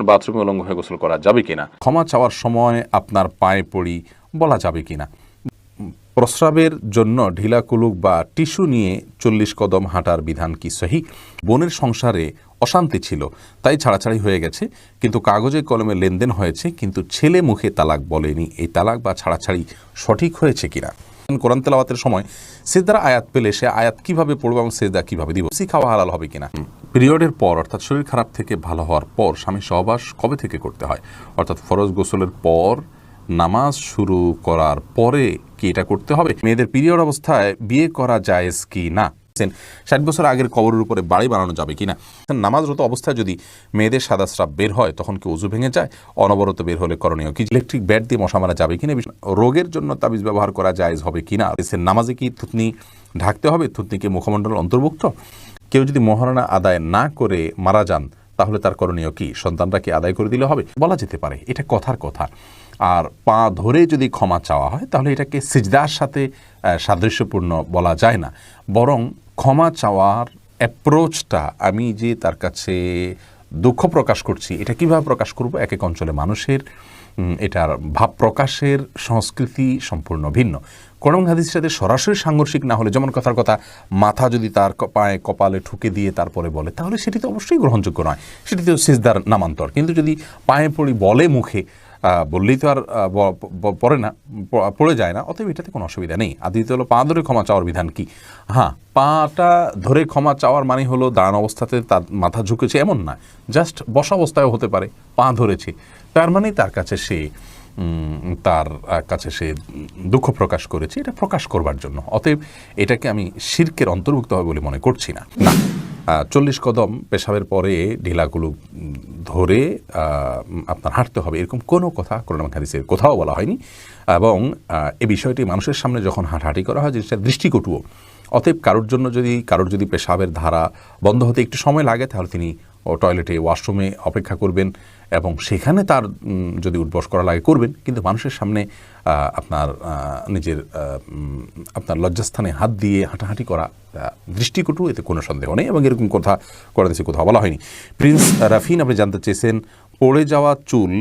বাথরুমে উলঙ্গ হয়ে গোসল করা যাবে কিনা, ক্ষমা চাওয়ার সময় আপনার পায়ে পড়ি বলা যাবে কিনা, প্রস্রাবের জন্য ঢিলা কুলুক বা টিস্যু নিয়ে 40 কদম হাঁটার বিধান কি সহি? বোনের সংসারে অশান্তি ছিল তাই ছাড়াছাড়ি হয়ে গেছে, কিন্তু কাগজে কলমে লেনদেন হয়েছে, কিন্তু ছেলে মুখে তালাক বলেনি। এই তালাক বা ছাড়াছাড়ি সঠিক হয়েছে কিনা? কোরআন তেলাওয়াতের সময় সিজদার আয়াত পেলে সে আয়াত কিভাবে পড়বো এবং সিজদা কিভাবে দিব, খাওয়া হালাল হবে কিনা? পিরিয়ডের পর অর্থাৎ শরীর খারাপ থেকে ভালো হওয়ার পর স্বামী সহবাস কবে থেকে করতে হয়? অর্থাৎ ফরজ গোসলের পর, নামাজ শুরু করার পরে কি এটা করতে হবে? মেয়েদের পিরিয়ড অবস্থায় বিয়ে করা জায়েজ কি না? 60 বছর আগের কবরের উপরে বাড়ি বানানো যাবে কিনা? নামাজরত অবস্থায় যদি মেয়েদের সাদা স্রাব বের হয় তখন কি ওযু ভেঙে যায়? অনবরত বের হলে করণীয় কি? ইলেকট্রিক ব্যাট দিয়ে মশা মারা যাবে কিনা? রোগের জন্য তাবিজ ব্যবহার করা জায়েজ হবে কিনা? নামাজে কি থুতনি ঢাকতে হবে? থুতনিকে মুখমণ্ডল অন্তর্ভুক্ত? কেউ যদি মহারণা আদায় না করে মারা যান তাহলে তার করণীয় কি? সন্তানরা কি আদায় করে দিলে হবে? বলা যেতে পারে, এটা কথার কথা। আর পা ধরে যদি ক্ষমা চাওয়া হয় তাহলে এটাকে সিজদার সাথে সাদৃশ্যপূর্ণ বলা যায় না, বরং ক্ষমা চাওয়ার অ্যাপ্রোচটা, আমি যে তার কাছে দুঃখ প্রকাশ করছি এটা কিভাবে প্রকাশ করব, এক এক অঞ্চলে মানুষের এটার ভাব প্রকাশের সংস্কৃতি সম্পূর্ণ ভিন্ন। কোরআন হাদিসের সাথে সরাসরি সাংঘর্ষিক না হলে, যেমন কথার কথা মাথা যদি তার পায়ে কপালে ঠুকে দিয়ে তারপরে বলে তাহলে সেটি তো অবশ্যই গ্রহণযোগ্য নয়, সেটি তো সিজদার নামান্তর। কিন্তু যদি পায়ে পড়ি বলে মুখে বললেই তো আর পড়ে যায় না, অতএব এটাতে কোনো অসুবিধা নেই। আর দ্বিতীয় হলো পা ধরে ক্ষমা চাওয়ার বিধান কি? হ্যাঁ, পাটা ধরে ক্ষমা চাওয়ার মানে হলো দাঁড়ানো অবস্থাতে তার মাথা ঝুঁকেছে এমন না, জাস্ট বসা অবস্থায়ও হতে পারে, পা ধরেছে, তার মানে তার কাছে সে দুঃখ প্রকাশ করেছে, এটা প্রকাশ করবার জন্য। অতএব এটাকে আমি শিরকের অন্তর্ভুক্ত হবে বলে মনে করছি না। 40 কদম পেশাবের পরে ঢিলাগুলো ধরে আপনার হাঁটতে হবে এরকম কোনো কথা কোরআন হাদিসের কোথাও বলা হয়নি, এবং এই বিষয়টি মানুষের সামনে যখন হাঁটাহাঁটি করা হয় জিনিসটা দৃষ্টিকটুও। অতএব কারোর যদি পেশাবের ধারা বন্ধ হতে একটু সময় লাগে তাহলে তিনি টয়লেটে ওয়াশরুমে অপেক্ষা করবেন এবং সেখানে তার যদি উঠবস করা লাগে করবেন, কিন্তু মানুষের সামনে আপনার লজ্জাস্থানে হাত দিয়ে হাঁটাহাঁটি করা দৃষ্টিকটু, এতে কোনো সন্দেহ নেই, এবং এরকম কথা করা দিয়েছে কোথাও বলা হয়নি। প্রিন্স রাফিন আপনি জানতে চেয়েছেন পড়ে যাওয়া চুল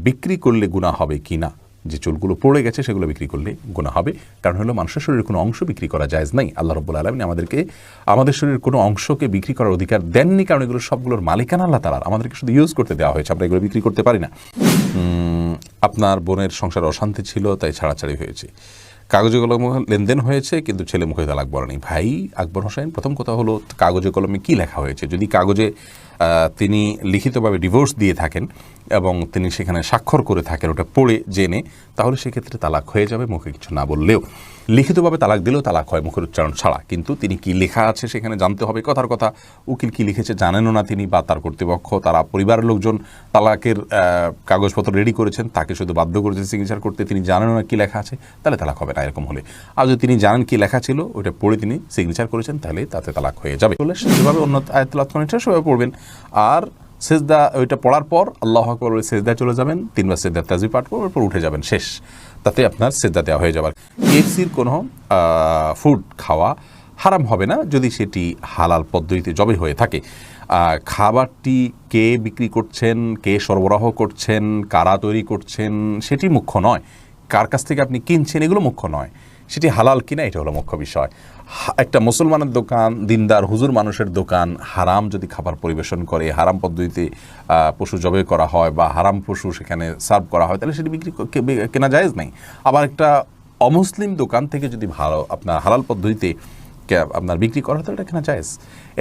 বিক্রি করলে গুনাহ হবে কি না? যে চুলগুলো পড়ে গেছে সেগুলো বিক্রি করলে গুনাহ হবে, কারণ হলো মানুষের শরীরের কোনো অংশ বিক্রি করা জায়েজ নাই। আল্লাহ রাব্বুল আলামিন আমাদেরকে আমাদের শরীরের কোনো অংশকে বিক্রি করার অধিকার দেননি, কারণ এগুলো সবগুলোর মালিকানা আল্লাহ তাআলার, আমাদেরকে শুধু ইউজ করতে দেওয়া হয়েছে, আমরা এগুলো বিক্রি করতে পারি না। আপনার বোনের সংসারে অশান্তি ছিল তাই ছাড়াছাড়ি হয়েছে, কাগজে কলমে লেনদেন হয়েছে, কিন্তু ছেলে মুখে তালাক বলেনি। ভাই আকবর হোসেন, প্রথম কথা হলো কাগজে কলমে কি লেখা হয়েছে? যদি কাগজে তিনি লিখিতভাবে ডিভোর্স দিয়ে থাকেন এবং তিনি সেখানে স্বাক্ষর করে থাকেন ওটা পড়ে জেনে, তাহলে সেক্ষেত্রে তালাক হয়ে যাবে মুখে কিছু না বললেও। লিখিতভাবে তালাক দিলেও তালাক হয় মুখের উচ্চারণ ছাড়া, কিন্তু তিনি কি লেখা আছে সেখানে জানতে হবে। কথার কথা উকিল কি লিখেছে জানেনও না তিনি, বা তার কর্তৃপক্ষ তারা পরিবারের লোকজন তালাকের কাগজপত্র রেডি করেছেন, তাকে শুধু বাধ্য করেছেন সিগনেচার করতে, তিনি জানেনও না কি লেখা আছে, তাহলে তালাক হবে না এরকম হলে। আর যদি তিনি জানেন কি লেখা ছিল ওটা পড়ে তিনি সিগনেচার করেছেন তাহলে তাতে তালাক হয়ে যাবে। যেভাবে অন্য আয়াত তেলাওয়াত করেন সেভাবে পড়বেন। আর সেজদা ওইটা পড়ার পর আল্লাহু আকবার বলে সেজদায় চলে যাবেন, 3 বার সেজদার তাসবিহ পাঠ করবেন, এরপর উঠে যাবেন, শেষ। তাতে আপনার সেজদা দেওয়া হয়ে যাবার। কেএফসির কোনো ফুড খাওয়া হারাম হবে না যদি সেটি হালাল পদ্ধতিতে জবাই হয়ে থাকে। খাবারটি কে বিক্রি করছেন, কে সরবরাহ করছেন, কারা তৈরি করছেন সেটি মুখ্য নয়, কার কাছ থেকে আপনি কিনছেন এগুলো মুখ্য নয়, সেটি হালাল কিনা এটা হলো মুখ্য বিষয়। একটা মুসলমানের দোকান, দিনদার হুজুর মানুষের দোকান হারাম যদি খাবার পরিবেশন করে, হারাম পদ্ধতিতে পশু জবাই করা হয় বা হারাম পশু সেখানে সার্ভ করা হয়, তাহলে সেটি কেনা জায়েজ নাই। আবার একটা অমুসলিম দোকান থেকে যদি আপনার হালাল পদ্ধতিতে আপনার বিক্রি করা হয় তাহলে এটা কেনা জায়েজ।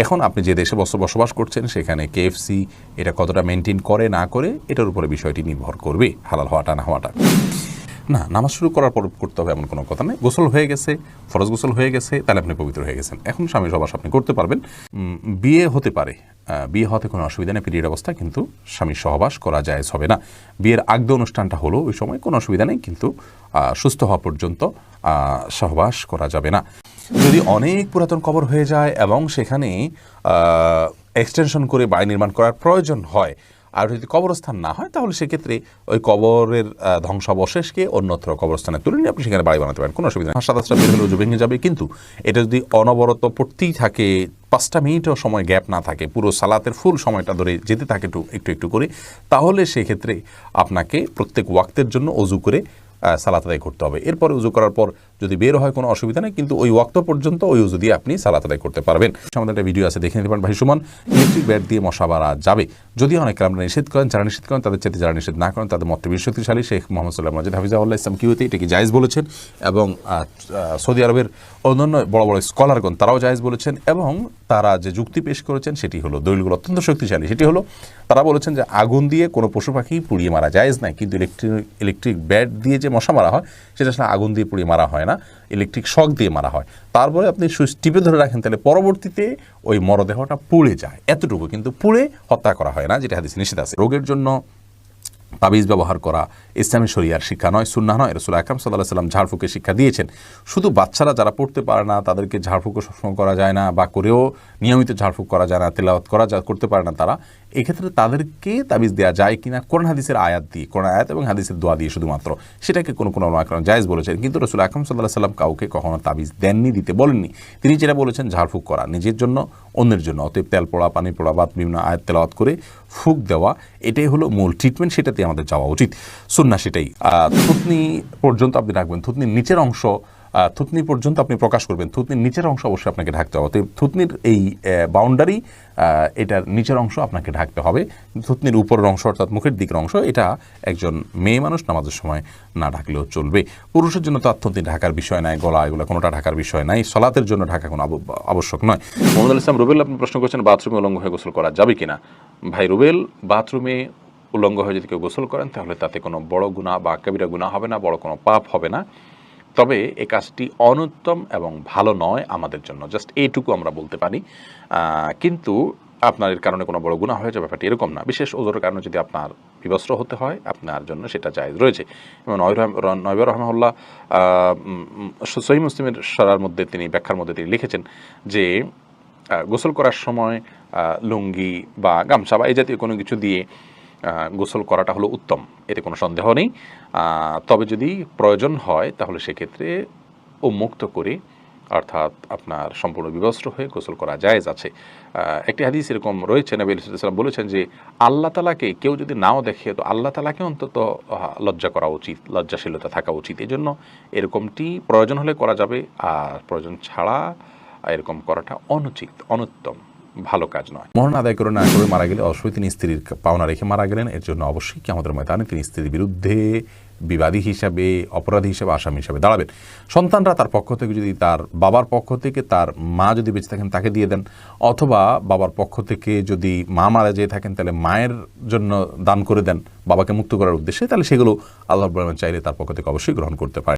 এখন আপনি যে দেশে বসবাস করছেন সেখানে কেএফসি এটা কতটা মেনটেন করে না করে এটার উপরে বিষয়টি নির্ভর করবে, হালাল হওয়াটা না হওয়াটা। না, নামাজ শুরু করার পর করতে হবে এমন কোনো কথা নেই। গোসল হয়ে গেছে, ফরজ গোসল হয়ে গেছে, তাহলে আপনি পবিত্র হয়ে গেছেন, এখন স্বামী সহবাস আপনি করতে পারবেন। বিয়ে হতে পারে, বিয়ে হতে কোনো অসুবিধা নেই পিরিয়ড অবস্থা, কিন্তু স্বামীর সহবাস করা জায়েজ হবে না। বিয়ের আগদ অনুষ্ঠানটা হলো ওই সময় কোনো অসুবিধা নেই, কিন্তু সুস্থ হওয়া পর্যন্ত সহবাস করা যাবে না। যদি অনেক পুরাতন কবর হয়ে যায় এবং সেখানে এক্সটেনশন করে বাড়ি নির্মাণ করার প্রয়োজন হয়, আর যদি কবরস্থান না হয় তাহলে সেক্ষেত্রে ওই কবরের ধ্বংসাবশেষকে অন্যত্র কবরস্থানে তুলে নিয়ে আপনি সেখানে বাড়ি বানাতে পারেন, কোনো অসুবিধা নেই। 7-8টা বের হলে উজু ভেঙে যাবে, কিন্তু এটা যদি অনবরত পড়তেই থাকে, 5টা মিনিটও সময় গ্যাপ না থাকে, পুরো সালাতের ফুল সময়টা ধরে যেতে থাকে একটু একটু করে, তাহলে সেক্ষেত্রে আপনাকে প্রত্যেক ওয়াক্তের জন্য অজু করে সালাত আদায় করতে হবে। এরপরে উজু করার পর যদি বের হয় কোনো অসুবিধা নেই, কিন্তু ওই ওয়াক্ত পর্যন্ত ওই উজু দিয়ে আপনি সালাত আদায় করতে পারবেন। আমাদের একটা ভিডিও আছে, দেখে নিতে পারেন। ভাই সুমন, ইলেকট্রিক ব্যাট দিয়ে মশা মারা যাবে? যদিও অনেকে আমরা নিষেধ করেন, যারা নিষেধ করেন তাদের চাইতে যারা নিষেধ না করেন তাদের মতটি বেশি শক্তিশালী। শেখ মোহাম্মদ সাল্লাহ মাজিদ হাফিজাহুল্লাহ ইসলাম কিউতে এটাকে জায়েজ বলেছেন, এবং সৌদি আরবের অন্যান্য বড় বড় স্কলারগণ তারাও জায়েজ বলেছেন, এবং তারা যে যুক্তি পেশ করেছেন সেটি হলো, দলিলগুলো অত্যন্ত শক্তিশালী। সেটি হলো তারা বলেছেন যে আগুন দিয়ে কোনো পশু পাখি পুড়িয়ে মারা জায়েজ নাই, কিন্তু ইলেকট্রিক ব্যাট দিয়ে যে মশা মারা হয় সেটা আসলে আগুন দিয়ে পুড়িয়ে মারা হয় না, ইলেকট্রিক শক দিয়ে মারা হয়। তারপরে আপনি সুইচ টিপে ধরে রাখেন, তাহলে পরবর্তীতে ওই মরদেহটা পুড়ে যায়, এতটুকু, কিন্তু পুড়ে হত্যা করা হয় না, যেটা হাদিসে নিষেধ আছে। রোগের জন্য তাবিজ ব্যবহার করা ইসলামী শরিয়ার শিক্ষা নয়, সুন্নাহ নয়। রাসূল আকরাম সাল্লাল্লাহু আলাইহি ওয়াসাল্লাম ঝাড়ফুঁকের শিক্ষা দিয়েছেন। শুধু বাচ্চারা যারা পড়তে পারে না তাদেরকে ঝাড়ফুঁকও সবসময় করা যায় না, বা করেও নিয়মিত ঝাড়ফুঁক করা যায় না, তেলাওয়াত করতে পারে না তারা, এক্ষেত্রে তাদেরকে তাবিজ দেওয়া যায় কিনা কোরআন হাদিসের আয়াত দিয়ে, কোরআন আয়াত এবং হাদিসের দোয়া দিয়ে শুধুমাত্র, সেটাকে কোনো উলামা কেরাম জায়েজ বলেছেন। কিন্তু রাসূল আকরাম সাল্লাল্লাহু আলাইহি ওয়াসাল্লাম কাউকে কখনো তাবিজ দেননি, দিতে বলেননি। তিনি যেটা বলেছেন ঝাড়ফুঁক করা নিজের জন্য, অন্যের জন্য। অতএব তেল পড়া, পানি পড়া বা বিভিন্ন আয়াত তেলাওয়াত করে ফুঁক দেওয়া, এটাই হলো মূল ট্রিটমেন্ট, সেটাতে আমাদের যাওয়া উচিত। সুন্নাহ সেটাই। থুতনি পর্যন্ত আপনি রাখবেন, থুতনির নিচের অংশ থুতনি পর্যন্ত আপনি প্রকাশ করবেন, থুতনির নিচের অংশ অবশ্যই আপনাকে ঢাকতে হবে। তো থুতনির এই বাউন্ডারি, এটার নিচের অংশ আপনাকে ঢাকতে হবে। থুতনির উপরের অংশ অর্থাৎ মুখের দিকের অংশ, এটা একজন মেয়ে মানুষ নামাজের সময় না ঢাকলেও চলবে। পুরুষের জন্য তো থুতনি ঢাকার বিষয় নাই, গলা এগুলো কোনোটা ঢাকার বিষয় নাই, সলাতের জন্য ঢাকা কোনো আবশ্যক নয়। মোহাম্মদ ইসলাম রুবেল আপনি প্রশ্ন করছেন, বাথরুমে উলঙ্গ হয়ে গোসল করা যাবে কিনা? ভাই রুবেল, বাথরুমে উলঙ্গ হয়ে যদি কেউ গোসল করেন তাহলে তাতে কোনো বড় গুনাহ বা কবিরা গুনাহ হবে না, বড় কোনো পাপ হবে না। তবে এই কাজটি অনুত্তম এবং ভালো নয় আমাদের জন্য, জাস্ট এইটুকু আমরা বলতে পারি। কিন্তু আপনার এর কারণে কোনো বড় গুনাহ হয়ে যাবে ব্যাপারটি এরকম না। বিশেষ ওযরের কারণে যদি আপনার বিবস্ত্র হতে হয়, আপনার জন্য সেটা জায়েজ রয়েছে। এবং নয়বার রাহমাহুল্লাহ সহিহ মুসলিমের সরার মধ্যে তিনি ব্যাখ্যার মধ্যে তিনি লিখেছেন যে গোসল করার সময় লুঙ্গি বা গামছা বা এই জাতীয় কোনো কিছু দিয়ে গোসল করাটা হলো উত্তম, এতে কোনো সন্দেহ নেই। তবে যদি প্রয়োজন হয় তাহলে সেক্ষেত্রে উন্মুক্ত করে, অর্থাৎ আপনার সম্পূর্ণ বিবস্ত্র হয়ে গোসল করা জায়েজ আছে। একটি হাদিস এরকম রয়েছে, নবী সাল্লাল্লাহু আলাইহি ওয়াসাল্লাম বলেছেন যে আল্লাহ তাআলাকে কেউ যদি নাও দেখে তো আল্লাহ তাআলাকে অন্তত লজ্জা করা উচিত, লজ্জাশীলতা থাকা উচিত। এই জন্য এরকমটি প্রয়োজন হলে করা যাবে, আর প্রয়োজন ছাড়া এরকম করাটা অনুচিত, অনুত্তম, ভালো কাজ নয়। মরণ আদায় করে না করে মারা গেলে অবশ্যই তিনি স্ত্রীর পাওনা রেখে মারা গেলেন, এর জন্য অবশ্যই কিয়ামতের ময়দানে তিনি স্ত্রীর বিরুদ্ধে বিবাদী হিসাবে, অপরাধী হিসাবে, আসামি হিসাবে দাঁড়াবেন। সন্তানরা তার পক্ষ থেকে যদি তার বাবার পক্ষ থেকে তার মা যদি বেঁচে থাকেন তাকে দিয়ে দেন, অথবা বাবার পক্ষ থেকে যদি মা মারা যেয়ে থাকেন তাহলে মায়ের জন্য দান করে দেন বাবাকে মুক্ত করার উদ্দেশ্যে, তাহলে সেগুলো আল্লাহ রাব্বুল আলামিন চাইলে তার পক্ষ থেকে অবশ্যই গ্রহণ করতে পারে।